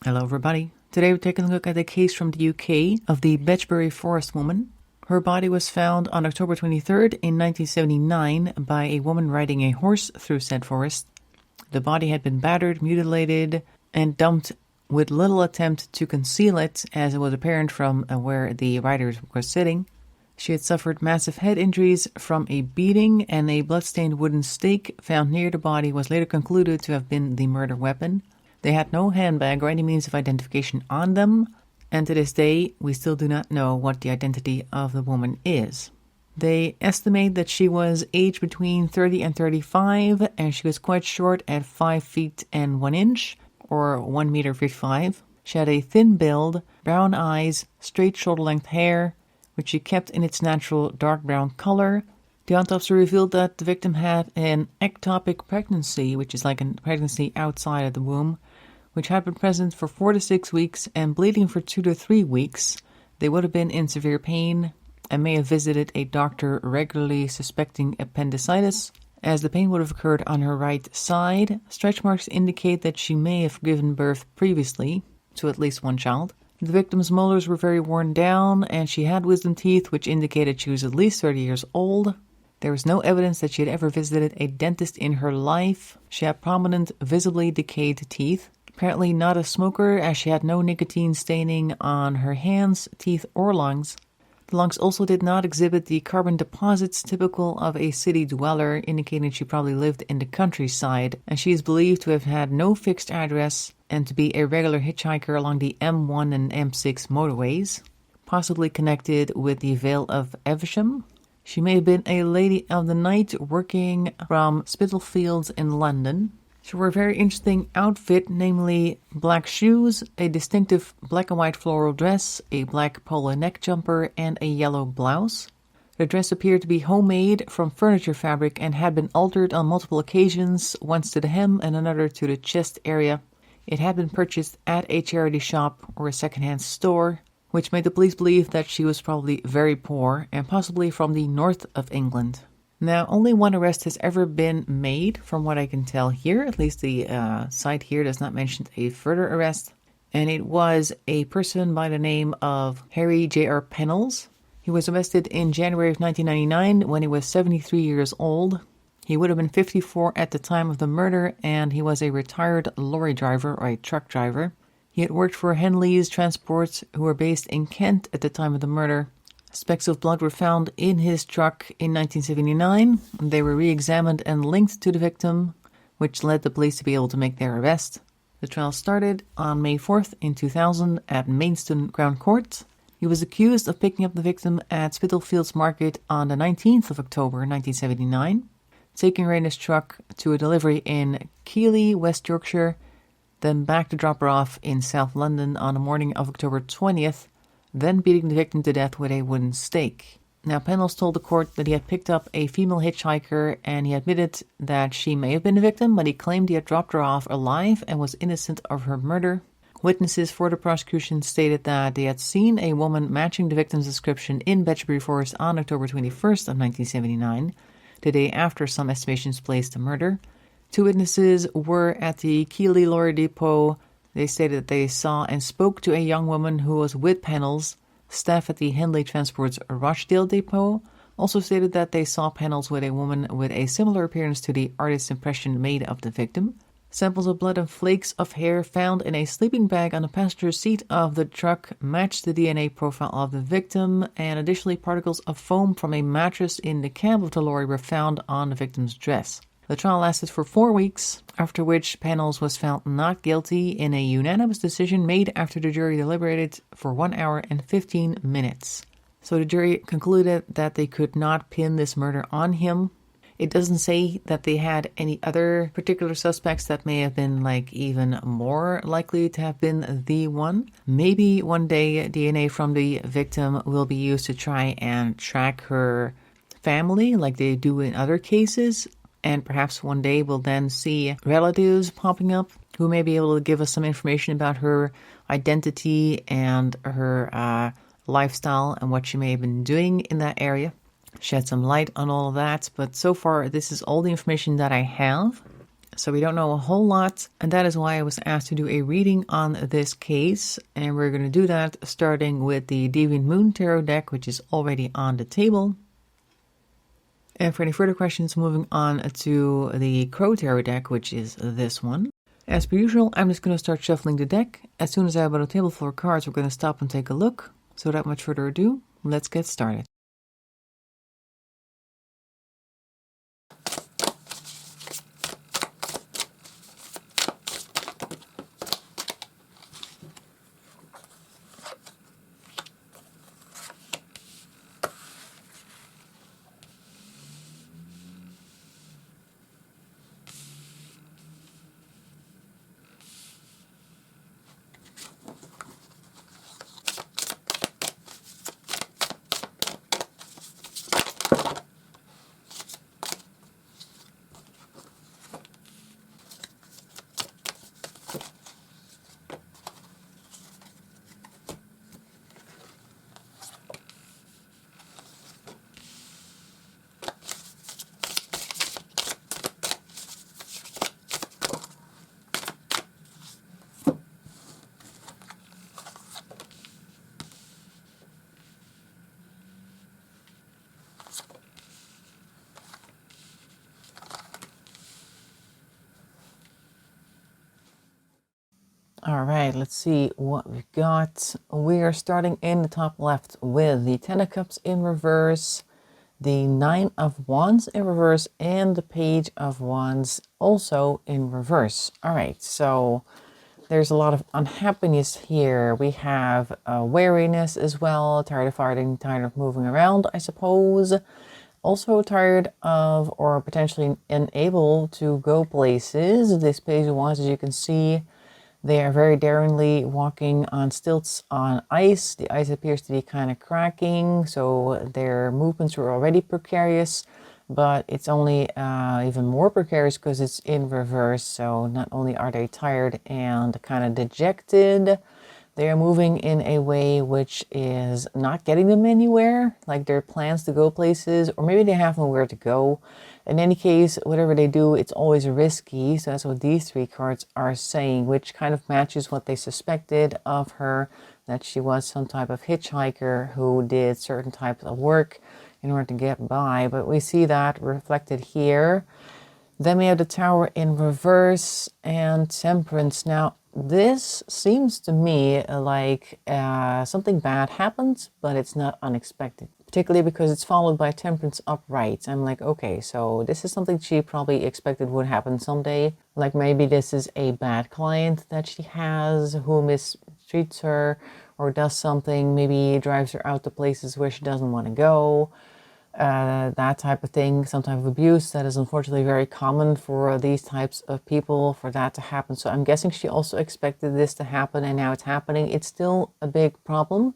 Hello everybody. Today we're taking a look at a case from the UK of the Bedgebury forest woman. Her body was found on October 23rd in 1979 by a woman riding a horse through said forest. The body had been battered, mutilated, and dumped with little attempt to conceal it, as it was apparent from where the rider was sitting. She had suffered massive head injuries from a beating, and a blood-stained wooden stake found near the body was later concluded to have been the murder weapon. They had no handbag or any means of identification on them, and to this day, we still do not know what the identity of the woman is. They estimate that she was aged between 30 and 35, and she was quite short at 5 feet and 1 inch, or 1 meter 55. She had a thin build, brown eyes, straight shoulder-length hair, which she kept in its natural dark brown color. The autopsy revealed that the victim had an ectopic pregnancy, which is like a pregnancy outside of the womb, which had been present for 4 to 6 weeks and bleeding for 2 to 3 weeks. They would have been in severe pain and may have visited a doctor regularly suspecting appendicitis, as the pain would have occurred on her right side. Stretch marks indicate that she may have given birth previously to at least one child. The victim's molars were very worn down, and she had wisdom teeth, which indicated she was at least 30 years old. There was no evidence that she had ever visited a dentist in her life. She had prominent, visibly decayed teeth. Apparently not a smoker, as she had no nicotine staining on her hands, teeth, or lungs. The lungs also did not exhibit the carbon deposits typical of a city dweller, indicating she probably lived in the countryside, and she is believed to have had no fixed address and to be a regular hitchhiker along the M1 and M6 motorways, possibly connected with the Vale of Evesham. She may have been a lady of the night working from Spitalfields in London. She wore a very interesting outfit, namely black shoes, a distinctive black and white floral dress, a black polo neck jumper, and a yellow blouse. The dress appeared to be homemade from furniture fabric and had been altered on multiple occasions, once to the hem and another to the chest area. It had been purchased at a charity shop or a second-hand store, which made the police believe that she was probably very poor and possibly from the north of England. Now, only one arrest has ever been made, from what I can tell here. At least the site here does not mention a further arrest. And it was a person by the name of Harry J.R. Pennells. He was arrested in January of 1999 when he was 73 years old. He would have been 54 at the time of the murder, and he was a retired lorry driver or a truck driver. He had worked for Henley's Transports, who were based in Kent at the time of the murder. Specks of blood were found in his truck in 1979. They were re-examined and linked to the victim, which led the police to be able to make their arrest. The trial started on May 4th in 2000 at Maidstone Crown Court. He was accused of picking up the victim at Spitalfields Market on the 19th of October 1979, taking her in his truck to a delivery in Keighley, West Yorkshire, then back to drop her off in South London on the morning of October 20th, then beating the victim to death with a wooden stake. Now, Pennells told the court that he had picked up a female hitchhiker, and he admitted that she may have been the victim, but he claimed he had dropped her off alive and was innocent of her murder. Witnesses for the prosecution stated that they had seen a woman matching the victim's description in Bedgebury Forest on October 21st of 1979, the day after some estimations placed the murder. 2 witnesses were at the Keighley Lorry Depot. They stated that they saw and spoke to a young woman who was with Pennells. Staff at the Henley Transport's Rochdale Depot also stated that they saw Pennells with a woman with a similar appearance to the artist's impression made of the victim. Samples of blood and flakes of hair found in a sleeping bag on the passenger seat of the truck matched the DNA profile of the victim, and additionally particles of foam from a mattress in the cab of the lorry were found on the victim's dress. The trial lasted for 4 weeks, after which Pennells was found not guilty in a unanimous decision made after the jury deliberated for 1 hour and 15 minutes. So the jury concluded that they could not pin this murder on him. It doesn't say that they had any other particular suspects that may have been even more likely to have been the one. Maybe one day DNA from the victim will be used to try and track her family like they do in other cases. And perhaps one day we'll then see relatives popping up who may be able to give us some information about her identity and her lifestyle and what she may have been doing in that area. Shed some light on all of that, but so far this is all the information that I have. So we don't know a whole lot, and that is why I was asked to do a reading on this case. And we're going to do that starting with the Deviant Moon Tarot deck, which is already on the table. And for any further questions, moving on to the Crow Tarot deck, which is this one. As per usual, I'm just going to start shuffling the deck. As soon as I have on the table full of cards, we're going to stop and take a look. So without much further ado, let's get started. All right, let's see what we've got. We are starting in the top left with the Ten of Cups in reverse, the Nine of Wands in reverse, and the Page of Wands also in reverse. All right, so there's a lot of unhappiness here. We have weariness as well, tired of fighting, tired of moving around, I suppose. Also tired of or potentially unable to go places. This Page of Wands, as you can see, they are very daringly walking on stilts on ice. The ice appears to be kind of cracking, so their movements were already precarious, but it's only even more precarious because it's in reverse. So not only are they tired and kind of dejected, they are moving in a way which is not getting them anywhere, like their plans to go places, or maybe they have nowhere to go. In any case, whatever they do, it's always risky. So that's what these three cards are saying, which kind of matches what they suspected of her, that she was some type of hitchhiker who did certain types of work in order to get by. But we see that reflected here. Then we have the Tower in reverse and Temperance. Now, this seems to me like something bad happens, but it's not unexpected. Particularly because it's followed by Temperance upright. I'm like, okay, so this is something she probably expected would happen someday. Like maybe this is a bad client that she has who mistreats her or does something, maybe drives her out to places where she doesn't want to go. That type of thing, some type of abuse that is unfortunately very common for these types of people, for that to happen. So I'm guessing she also expected this to happen and now it's happening. It's still a big problem,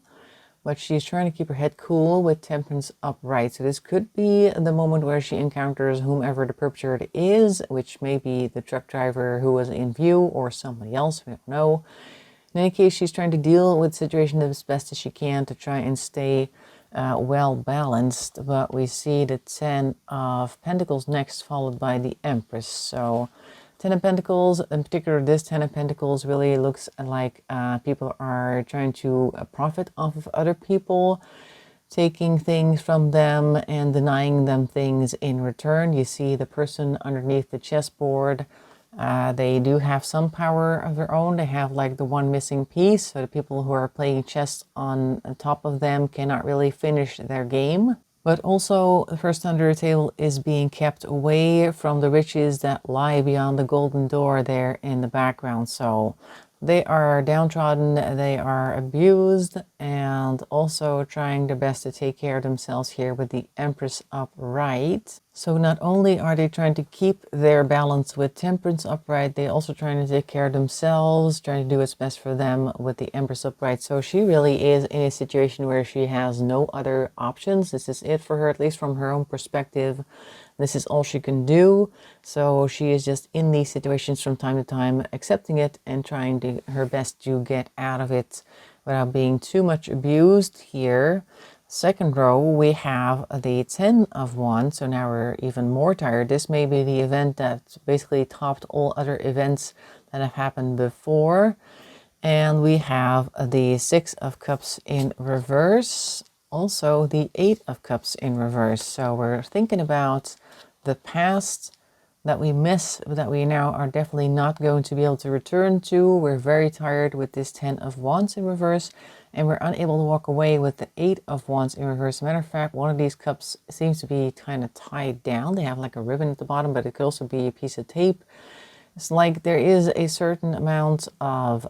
but she's trying to keep her head cool with Temperance upright. So this could be the moment where she encounters whomever the perpetrator is, which may be the truck driver who was in view or somebody else, we don't know. In any case, she's trying to deal with the situation as best as she can to try and stay well balanced, but we see the Ten of Pentacles next, followed by the Empress. So Ten of Pentacles, in particular this Ten of Pentacles, really looks like people are trying to profit off of other people, taking things from them and denying them things in return. You see the person underneath the chessboard. They do have some power of their own. They have like the one missing piece, so the people who are playing chess on top of them cannot really finish their game. But also, the person under the table is being kept away from the riches that lie beyond the golden door there in the background. So they are downtrodden, they are abused, and also trying their best to take care of themselves here with the Empress upright. So not only are they trying to keep their balance with Temperance upright, they're also trying to take care of themselves, trying to do what's best for them with the Empress upright. So she really is in a situation where she has no other options. This is it for her, at least from her own perspective. This is all she can do. So she is just in these situations from time to time, accepting it and trying her best to get out of it without being too much abused here. Second row, we have the 10 of Wands, so now we're even more tired. This may be the event that basically topped all other events that have happened before. And we have the 6 of Cups in reverse, also the 8 of Cups in reverse. So we're thinking about the past that we miss, that we now are definitely not going to be able to return to. We're very tired with this 10 of Wands in reverse, and we're unable to walk away with the 8 of Wands in reverse. Matter of fact, one of these cups seems to be kind of tied down. They have like a ribbon at the bottom, but it could also be a piece of tape. It's like there is a certain amount of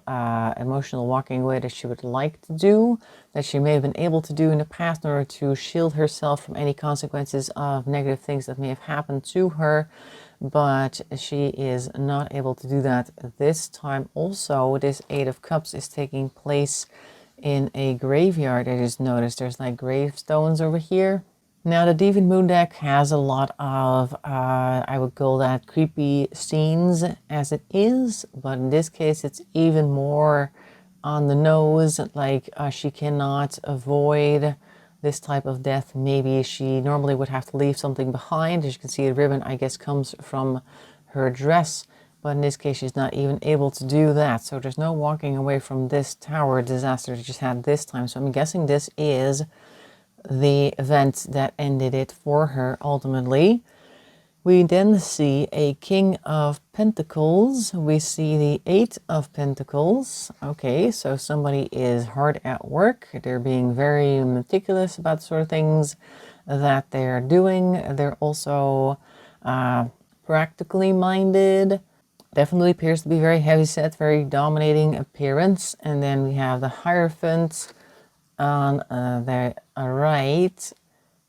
emotional walking away that she would like to do, that she may have been able to do in the past in order to shield herself from any consequences of negative things that may have happened to her. But she is not able to do that this time. Also, this 8 of Cups is taking place in a graveyard. I just noticed there's like gravestones over here. Now, the Deviant Moon deck has a lot of, I would call that creepy scenes as it is, but in this case, it's even more on the nose, like she cannot avoid this type of death. Maybe she normally would have to leave something behind. As you can see, the ribbon, I guess, comes from her dress, but in this case, she's not even able to do that. So there's no walking away from this tower disaster that just had this time. So I'm guessing this is the event that ended it for her ultimately. We then see a King of Pentacles. We see the 8 of Pentacles. Okay, so somebody is hard at work. They're being very meticulous about the sort of things that they're doing. They're also practically minded. Definitely appears to be very heavyset, very dominating appearance. And then we have the Hierophant on the right.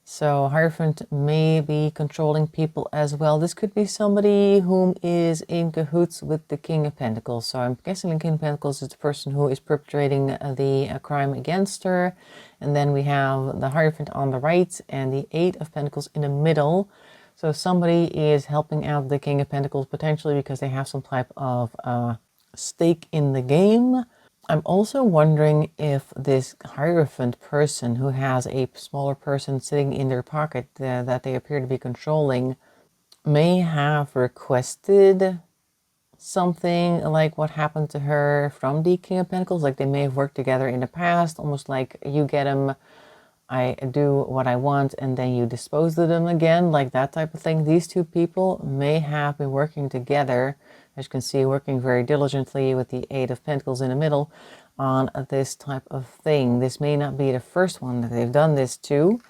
So Hierophant may be controlling people as well. This could be somebody whom is in cahoots with the King of Pentacles. So I'm guessing the King of Pentacles is the person who is perpetrating the crime against her. And then we have the Hierophant on the right and the 8 of Pentacles in the middle. So somebody is helping out the King of Pentacles potentially because they have some type of stake in the game. I'm also wondering if this Hierophant person who has a smaller person sitting in their pocket that they appear to be controlling may have requested something like what happened to her from the King of Pentacles. Like they may have worked together in the past, almost like you get them, I do what I want, and then you dispose of them again, like that type of thing. These two people may have been working together, as you can see, working very diligently with the 8 of Pentacles in the middle on this type of thing. This may not be the first one that they've done this to.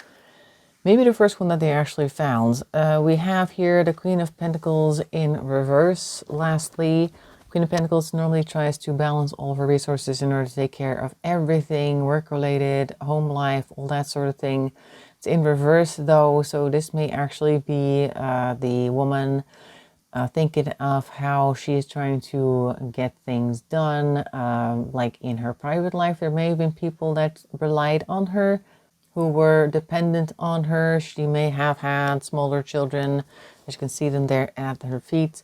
Maybe the first one that they actually found. We have here the Queen of Pentacles in reverse. Lastly, Queen of Pentacles normally tries to balance all of her resources in order to take care of everything, work-related, home life, all that sort of thing. It's in reverse though, so this may actually be the woman thinking of how she is trying to get things done. Like in her private life, there may have been people that relied on her, who were dependent on her. She may have had smaller children, as you can see them there at her feet,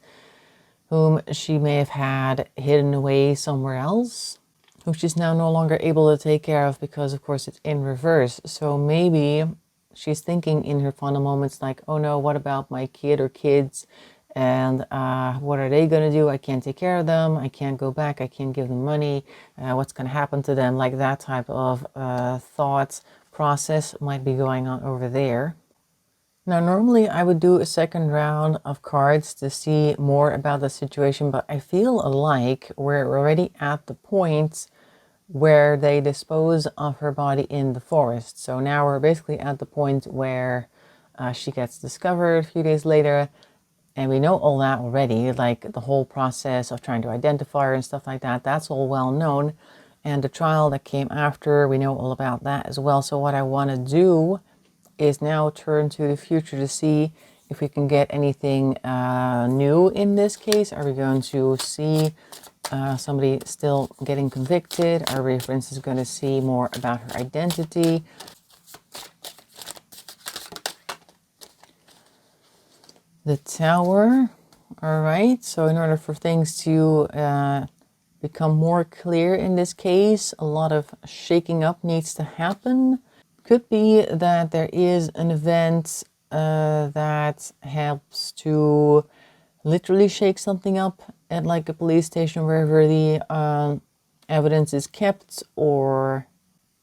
whom she may have had hidden away somewhere else, who she's now no longer able to take care of because, of course, it's in reverse. So maybe she's thinking in her final moments like, oh no, what about my kid or kids? And what are they going to do? I can't take care of them. I can't go back. I can't give them money. What's going to happen to them? Like that type of thoughts process might be going on over there. Now, normally I would do a second round of cards to see more about the situation, but I feel like we're already at the point where they dispose of her body in the forest. So now we're basically at the point where she gets discovered a few days later, and we know all that already, like the whole process of trying to identify her and stuff like that. That's all well known. And the trial that came after, we know all about that as well. So what I want to do is now turn to the future to see if we can get anything new in this case. Are we going to see somebody still getting convicted? Are we, for instance, going to see more about her identity? The Tower. All right, so in order for things to become more clear in this case, a lot of shaking up needs to happen. could be that there is an event that helps to literally shake something up at like a police station, wherever the evidence is kept, or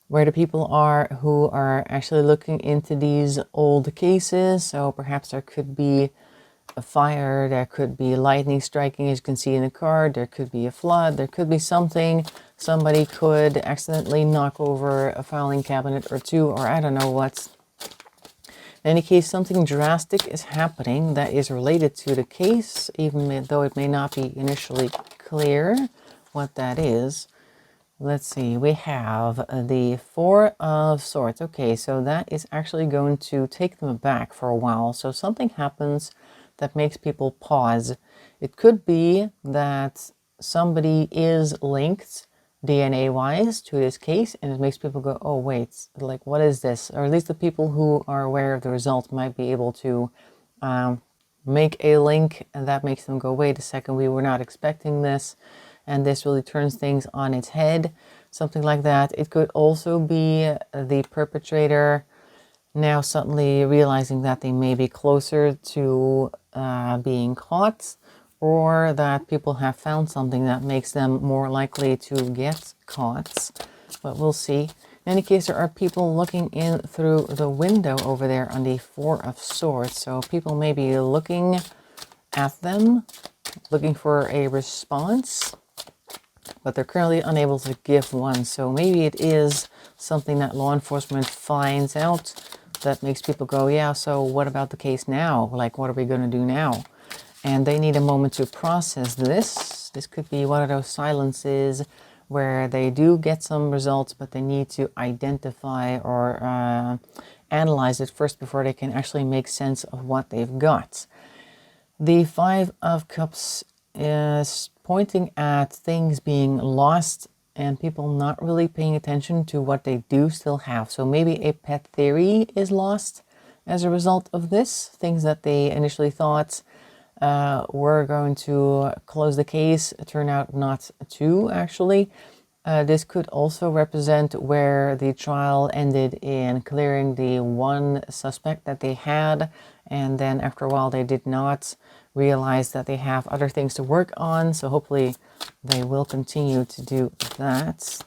where the people are who are actually looking into these old cases. So perhaps there could be a fire, there could be lightning striking, as you can see in the card, there could be a flood, there could be something. Somebody could accidentally knock over a filing cabinet or two, or I don't know what. In any case, something drastic is happening that is related to the case, even though it may not be initially clear what that is. Let's see, we have the Four of Swords. Okay, so that is actually going to take them back for a while. So something happens that makes people pause. It could be that somebody is linked DNA-wise to this case, and it makes people go, oh wait, like what is this? Or at least the people who are aware of the result might be able to make a link, and that makes them go, wait a second, we were not expecting this, and this really turns things on its head, something like that. It could also be the perpetrator now suddenly realizing that they may be closer to being caught, or that people have found something that makes them more likely to get caught. But we'll see. In any case, there are people looking in through the window over there on the Four of Swords. So people may be looking at them, looking for a response, but they're currently unable to give one. So maybe it is something that law enforcement finds out that makes people go, yeah, so what about the case now? Like, what are we going to do now? And they need a moment to process this. This could be one of those silences where they do get some results, but they need to identify or analyze it first before they can actually make sense of what they've got. The Five of Cups is pointing at things being lost and people not really paying attention to what they do still have. So maybe a pet theory is lost as a result of this. Things that they initially thought were going to close the case turn out not to, actually. This could also represent where the trial ended in clearing the one suspect that they had, and then after a while they did not realize that they have other things to work on, so hopefully they will continue to do that.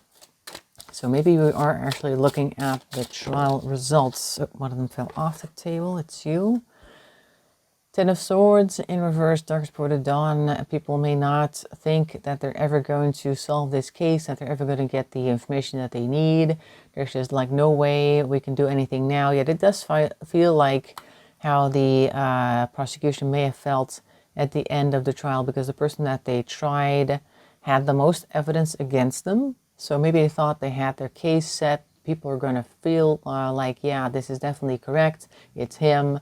So maybe we are actually looking at the trial results. Oh, one of them fell off the table. It's you. Ten of Swords in reverse, Darkest Before the Dawn. People may not think that they're ever going to solve this case, that they're ever going to get the information that they need. There's just like no way we can do anything now. Yet it does feel like how the prosecution may have felt at the end of the trial, because the person that they tried had the most evidence against them. So maybe they thought they had their case set. People are going to feel like, yeah, this is definitely correct. It's him.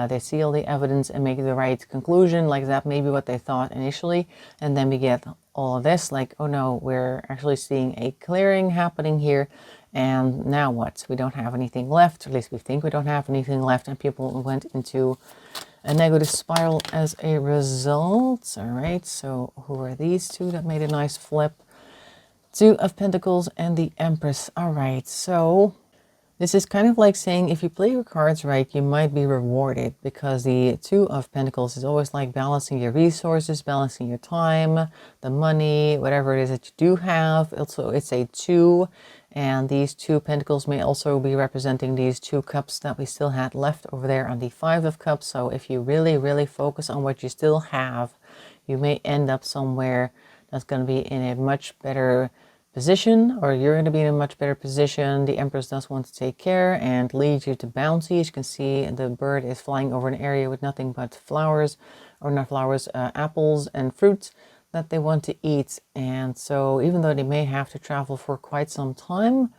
They see all the evidence and make the right conclusion. Like that may be what they thought initially. And then we get all of this, like, oh no, we're actually seeing a clearing happening here. And now what? We don't have anything left. At least we think we don't have anything left. And people went into a negative spiral as a result. All right, so who are these two that made a nice flip? Two of Pentacles and the Empress. All right, so this is kind of like saying if you play your cards right, you might be rewarded, because the Two of Pentacles is always like balancing your resources, balancing your time, the money, whatever it is that you do have. Also, it's a two, and these two Pentacles may also be representing these two cups that we still had left over there on the Five of Cups. So if you really, really focus on what you still have, you may end up somewhere that's going to be in a much better position, or you're going to be in a much better position. The Empress does want to take care and lead you to bounty. As you can see, the bird is flying over an area with nothing but flowers, or not flowers, apples and fruits that they want to eat. And so even though they may have to travel for quite some time,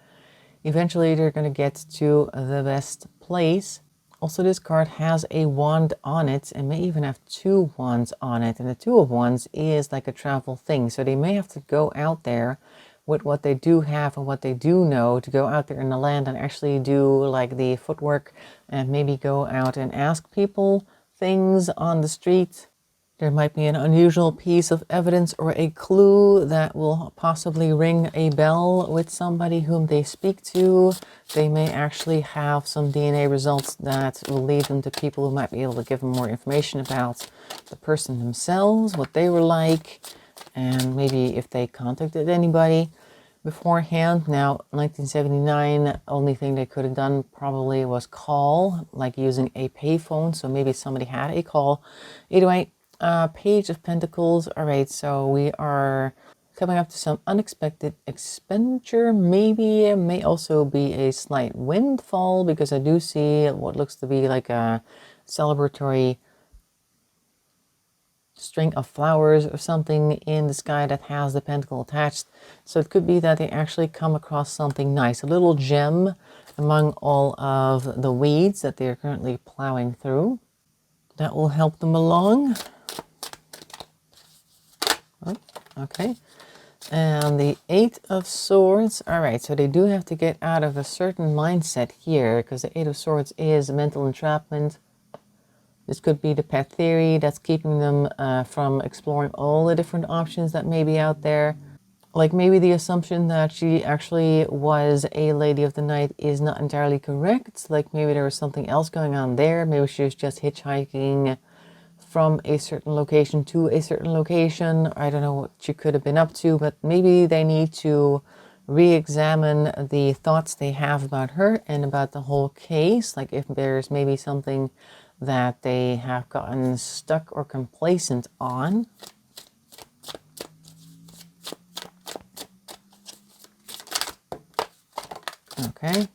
eventually they're going to get to the best place. Also, this card has a wand on it, and may even have two wands on it. And the Two of Wands is like a travel thing. So they may have to go out there with what they do have and what they do know, to go out there in the land and actually do like the footwork, and maybe go out and ask people things on the street. There might be an unusual piece of evidence or a clue that will possibly ring a bell with somebody whom they speak to. They may actually have some DNA results that will lead them to people who might be able to give them more information about the person themselves, what they were like, and maybe if they contacted anybody beforehand. Now, 1979, only thing they could have done probably was call, like using a payphone. So maybe somebody had a call. Anyway, Page of Pentacles. All right, so we are coming up to some unexpected expenditure. Maybe it may also be a slight windfall, because I do see what looks to be like a celebratory string of flowers or something in the sky that has the pentacle attached. So it could be that they actually come across something nice, a little gem among all of the weeds that they're currently plowing through. That will help them along. Oh, okay. And the Eight of Swords. All right, so they do have to get out of a certain mindset here, because the Eight of Swords is mental entrapment. This could be the pet theory that's keeping them from exploring all the different options that may be out there. Like maybe the assumption that she actually was a lady of the night is not entirely correct. Like maybe there was something else going on there. Maybe she was just hitchhiking from a certain location to a certain location. I don't know what she could have been up to, but maybe they need to re-examine the thoughts they have about her and about the whole case. Like if there's maybe something that they have gotten stuck or complacent on. Okay.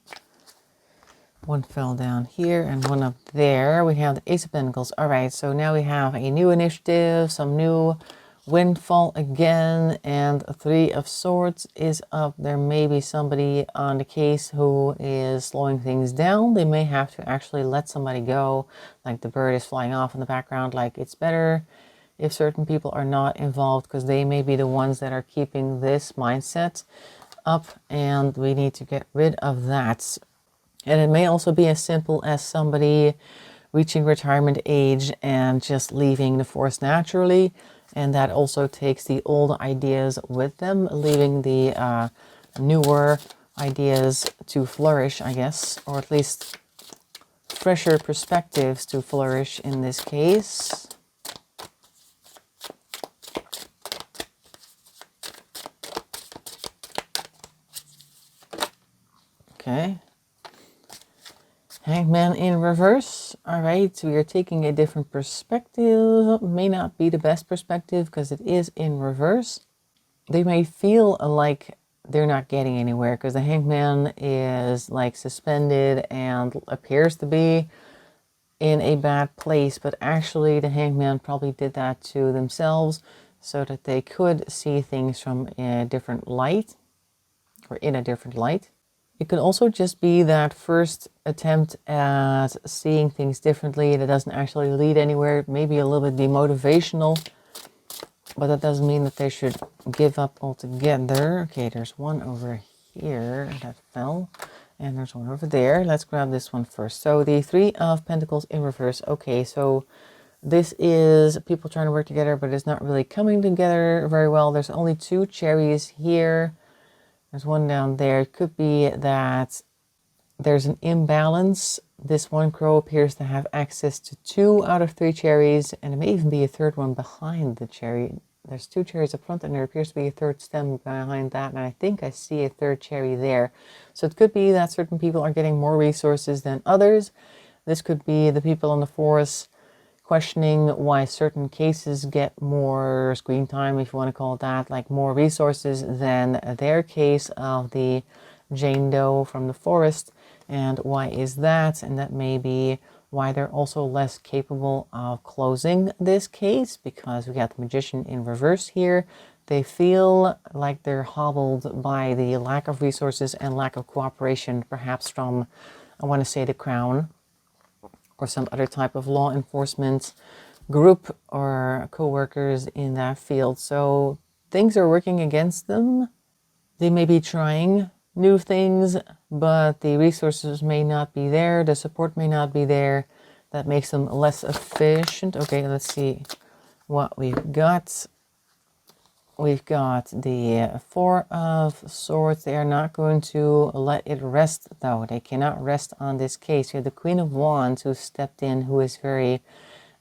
One fell down here and one up there. We have the Ace of Pentacles. All right, so now we have a new initiative, some new windfall again, and a Three of Swords is up. There may be somebody on the case who is slowing things down. They may have to actually let somebody go, like the bird is flying off in the background. Like it's better if certain people are not involved, because they may be the ones that are keeping this mindset up, and we need to get rid of that. And it may also be as simple as somebody reaching retirement age and just leaving the force naturally. And that also takes the old ideas with them, leaving the newer ideas to flourish, I guess, or at least fresher perspectives to flourish in this case. Okay. Hangman in reverse. All right, so we are taking a different perspective. May not be the best perspective because it is in reverse. They may feel like they're not getting anywhere because the hangman is like suspended and appears to be in a bad place, but actually the hangman probably did that to themselves so that they could see things from a different light, or in a different light. It could also just be that first attempt at seeing things differently that doesn't actually lead anywhere, maybe a little bit demotivational, but that doesn't mean that they should give up altogether. Okay, there's one over here that fell, and there's one over there. Let's grab this one first. So the Three of Pentacles in reverse. Okay, so this is people trying to work together, but it's not really coming together very well. There's only two cherries here. There's one down there. It could be that there's an imbalance. This one crow appears to have access to 2 out of 3 cherries, and it may even be a third one behind the cherry. There's 2 cherries up front, and there appears to be a third stem behind that, and I think I see a third cherry there. So it could be that certain people are getting more resources than others. This could be the people on the force questioning why certain cases get more screen time, if you want to call it that, like more resources than their case of the Jane Doe from the forest. And why is that? And that may be why they're also less capable of closing this case, because we got the Magician in reverse here. They feel like they're hobbled by the lack of resources and lack of cooperation, perhaps from, I want to say, the Crown, or some other type of law enforcement group or co-workers in that field. So things are working against them. They may be trying new things, but the resources may not be there. The support may not be there. That makes them less efficient. Okay, let's see. what we've got the Four of Swords. They are not going to let it rest, though. They cannot rest on this case. You have the Queen of Wands who stepped in, who is very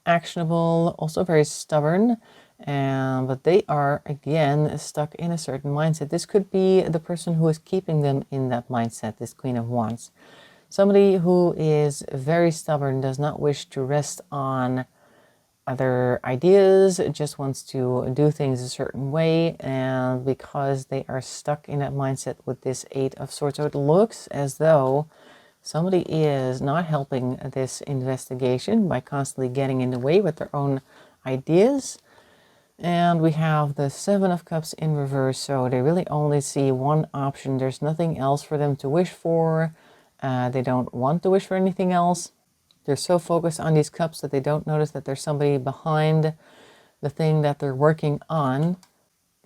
actionable, also very stubborn, but they are again stuck in a certain mindset. This could be the person who is keeping them in that mindset, this Queen of Wands. Somebody who is very stubborn, does not wish to rest on other ideas, just wants to do things a certain way, and because they are stuck in that mindset with this Eight of Swords, so it looks as though somebody is not helping this investigation by constantly getting in the way with their own ideas. And we have the Seven of Cups in reverse, so they really only see one option. There's nothing else for them to wish for. They don't want to wish for anything else. They're so focused on these cups that they don't notice that there's somebody behind the thing that they're working on.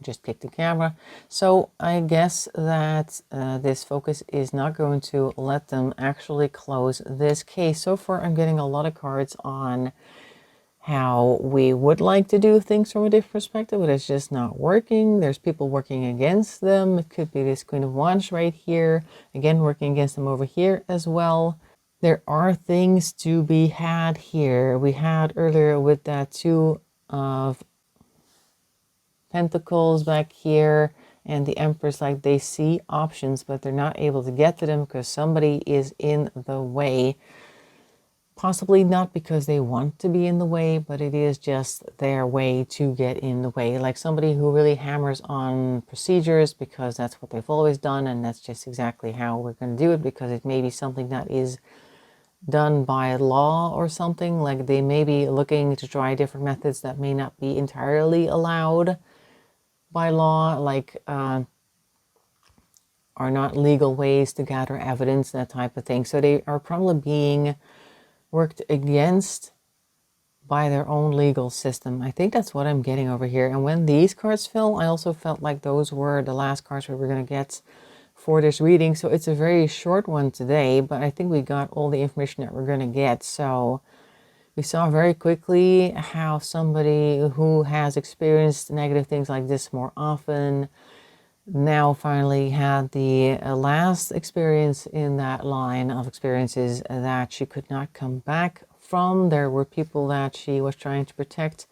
Just kick the camera. So I guess that this focus is not going to let them actually close this case. So far, I'm getting a lot of cards on how we would like to do things from a different perspective, but it's just not working. There's people working against them. It could be this Queen of Wands right here, again working against them over here as well. There are things to be had here. We had earlier with that Two of Pentacles back here and the Empress, like they see options, but they're not able to get to them because somebody is in the way. Possibly not because they want to be in the way, but it is just their way to get in the way. Like somebody who really hammers on procedures because that's what they've always done, and that's just exactly how we're going to do it, because it may be something that is done by law or something. Like they may be looking to try different methods that may not be entirely allowed by law, like are not legal ways to gather evidence, that type of thing. So they are probably being worked against by their own legal system. I think that's what I'm getting over here. And when these cards fell, I also felt like those were the last cards we were going to get for this reading. So it's a very short one today, but I think we got all the information that we're going to get. So we saw very quickly how somebody who has experienced negative things like this more often now finally had the last experience in that line of experiences that she could not come back from. There were people that she was trying to protect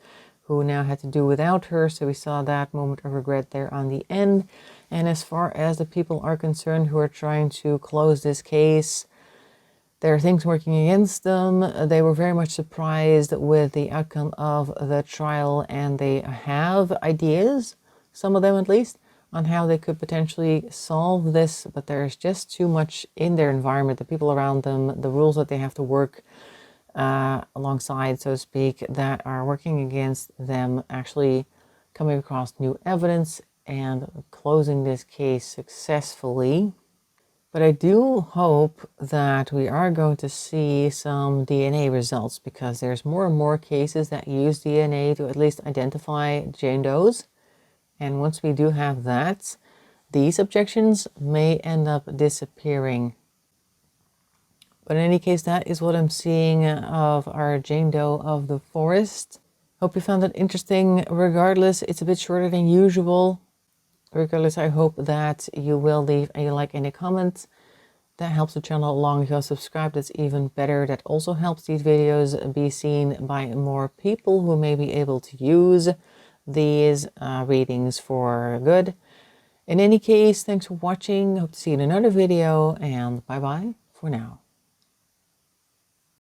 who now had to do without her. So we saw that moment of regret there on the end. And as far as the people are concerned who are trying to close this case, there are things working against them. They were very much surprised with the outcome of the trial, and they have ideas, some of them at least, on how they could potentially solve this, but there's just too much in their environment, the people around them, the rules that they have to work alongside, so to speak, that are working against them actually coming across new evidence and closing this case successfully. But I do hope that we are going to see some DNA results, because there's more and more cases that use DNA to at least identify Jane Does. And once we do have that, these objections may end up disappearing. But in any case, that is what I'm seeing of our Jane Doe of the forest. Hope you found that interesting. Regardless, it's a bit shorter than usual. Regardless, I hope that you will leave a like and a comment. That helps the channel along. If you subscribe, that's even better. That also helps these videos be seen by more people who may be able to use these readings for good. In any case, thanks for watching. Hope to see you in another video, and bye bye for now.